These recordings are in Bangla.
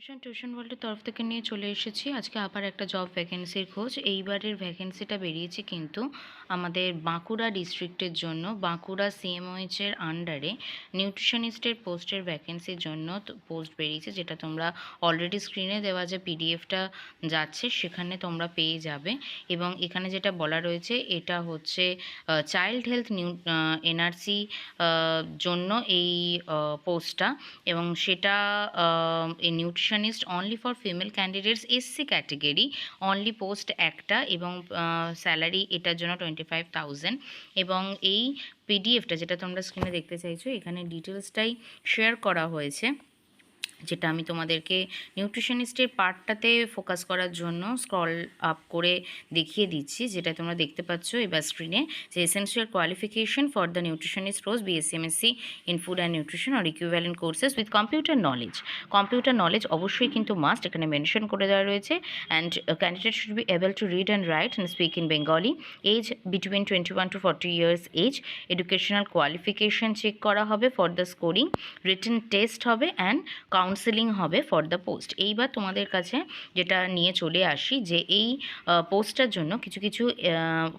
টিউশন ওয়ার্ল্ডের তরফ থেকে নিয়ে চলে এসেছি আজকে আবার একটা জব ভ্যাকেন্সির খোঁজ। এইবারের ভ্যাকেন্সিটা বেরিয়েছে কিন্তু আমাদের বাঁকুড়া ডিস্ট্রিক্টের জন্য। বাঁকুড়া সিএমওএইচ এর আন্ডারে নিউট্রিশনিস্টের পোস্টের ভ্যাকেন্সির জন্য পোস্ট বেরিয়েছে, যেটা তোমরা অলরেডি স্ক্রিনে দেওয়া যে পিডিএফটা যাচ্ছে সেখানে তোমরা পেয়ে যাবে। এবং এখানে যেটা বলা রয়েছে এটা হচ্ছে চাইল্ড হেলথ এনআরসি জন্য এই পোস্টটা, এবং সেটা a nutritionist only for female candidates SC category, only post একটা, এবং স্যালারি এটার জন্য 25,000। এবং এই পিডিএফটা যেটা তোমরা স্ক্রিনে দেখতে চাইছো এখানে ডিটেলসটাই শেয়ার করা হয়েছে, যেটা আমি তোমাদেরকে নিউট্রিশনিস্টের পার্টটাতে ফোকাস করার জন্য স্ক্রল আপ করে দেখিয়ে দিচ্ছি, যেটা তোমরা দেখতে পাচ্ছ এবার স্ক্রিনে, যে essential qualification for the nutritionist post BSc MSc in food and nutrition or equivalent courses with computer knowledge. Computer knowledge অবশ্যই কিন্তু মাস্ট, এখানে মেনশন করে দেওয়া রয়েছে। And candidate should be able to read and write and speak in Bengali, age between 21 to 40 years age, educational qualification check করা হবে for the scoring, written test হবে অ্যান্ড কাউন্সেলিং হবে ফর দ্য পোস্ট। এইবার তোমাদের কাছে যেটা নিয়ে চলে আসি, যে এই পোস্টটার জন্য কিছু কিছু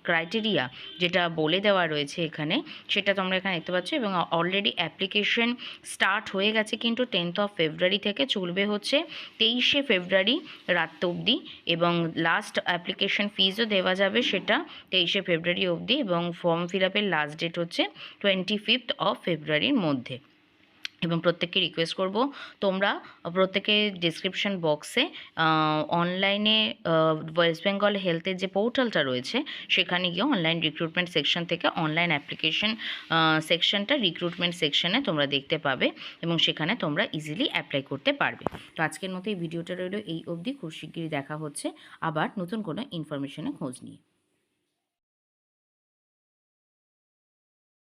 ক্রাইটেরিয়া যেটা বলে দেওয়া রয়েছে এখানে, সেটা তোমরা এখানে দেখতে পাচ্ছ। এবং অলরেডি অ্যাপ্লিকেশন স্টার্ট হয়ে গেছে কিন্তু 10th of February থেকে, চলবে হচ্ছে 23শে ফেব্রুয়ারি রাত অবধি। এবং লাস্ট অ্যাপ্লিকেশন ফিজও দেওয়া যাবে সেটা 23শে ফেব্রুয়ারি অবধি, এবং ফর্ম ফিল আপের লাস্ট ডেট হচ্ছে 25th of February মধ্যে। এবং প্রত্যেককে রিকোয়েস্ট করব তোমরা প্রত্যেকে ডিসক্রিপশন বক্সে অনলাইনে ওয়েস্ট বেঙ্গল হেলথের যে পোর্টালটা রয়েছে সেখানে গিয়ে অনলাইন রিক্রুটমেন্ট সেকশন থেকে অনলাইন অ্যাপ্লিকেশন সেকশনটা রিক্রুটমেন্ট সেকশনে তোমরা দেখতে পাবে, এবং সেখানে তোমরা ইজিলি অ্যাপ্লাই করতে পারবে। তো আজকের মতো এই ভিডিওটা রইল এই অবধি। খুব শিগগিরই দেখা হচ্ছে আবার নতুন কোনো ইনফরমেশনে খোঁজ নিয়ে।